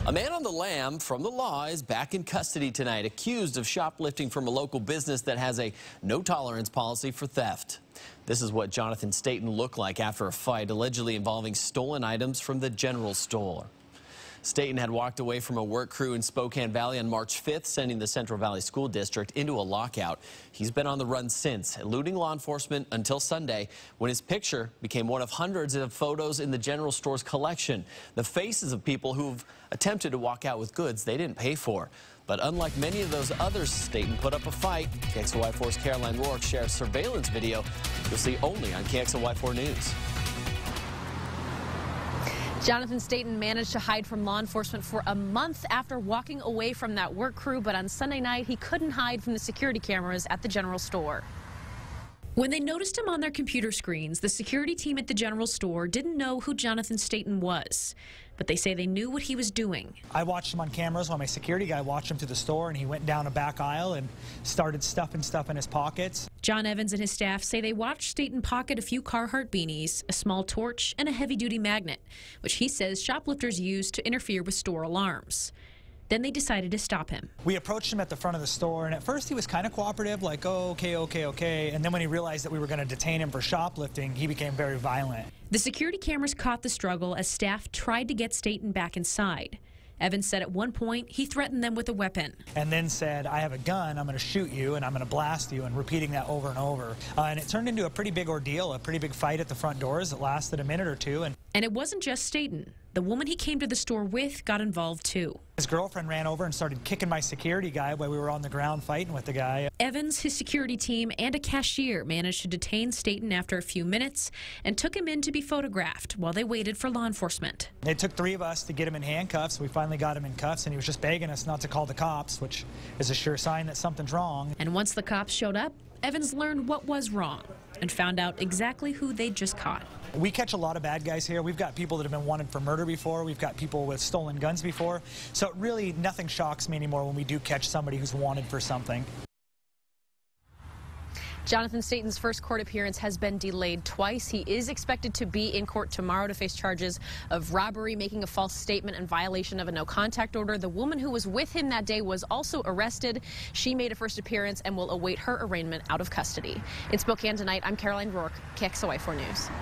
A man on the lam from the law is back in custody tonight, accused of shoplifting from a local business that has a no-tolerance policy for theft. This is what Jonnathan Stayton looked like after a fight allegedly involving stolen items from the general store. Stayton had walked away from a work crew in Spokane Valley on March 5th, sending the Central Valley School District into a lockout. He's been on the run since, eluding law enforcement until Sunday, when his picture became one of hundreds of photos in the general store's collection. The faces of people who've attempted to walk out with goods they didn't pay for. But unlike many of those others, Stayton put up a fight. KXLY4's Caroline Rourke shares surveillance video you'll see only on KXLY4 News. Jonnathan Stayton managed to hide from law enforcement for a month after walking away from that work crew, but on Sunday night he couldn't hide from the security cameras at the general store. When they noticed him on their computer screens, the security team at the general store didn't know who Jonnathan Stayton was, but they say they knew what he was doing. I watched him on cameras while my security guy watched him to the store, and he went down a back aisle and started stuffing stuff in his pockets. John Evans and his staff say they watched Stayton pocket a few Carhartt beanies, a small torch, and a heavy-duty magnet, which he says shoplifters use to interfere with store alarms. Then they decided to stop him. We approached him at the front of the store, and at first he was kind of cooperative, like, oh, okay. And then when he realized that we were going to detain him for shoplifting, he became very violent. The security cameras caught the struggle as staff tried to get Stayton back inside. Evans said at one point he threatened them with a weapon. And then said, I have a gun, I'm going to shoot you, and I'm going to blast you, and repeating that over and over. And it turned into a pretty big ordeal, a pretty big fight at the front doors. It lasted a minute or two. And it wasn't just Stayton. The woman he came to the store with got involved too. His girlfriend ran over and started kicking my security guy while we were on the ground fighting with the guy. Evans, his security team, and a cashier managed to detain Stayton after a few minutes and took him in to be photographed while they waited for law enforcement. It took 3 of us to get him in handcuffs. We finally got him in cuffs, and he was just begging us not to call the cops, which is a sure sign that something's wrong. And once the cops showed up, Evans learned what was wrong and found out exactly who they'd just caught. We catch a lot of bad guys here. We've got people that have been wanted for murder before. We've got people with stolen guns before. So really nothing shocks me anymore when we do catch somebody who's wanted for something. Jonnathan Stayton's first court appearance has been delayed twice. He is expected to be in court tomorrow to face charges of robbery, making a false statement, and violation of a no-contact order. The woman who was with him that day was also arrested. She made a first appearance and will await her arraignment out of custody. In Spokane tonight, I'm Caroline Rourke, KXLY4 News.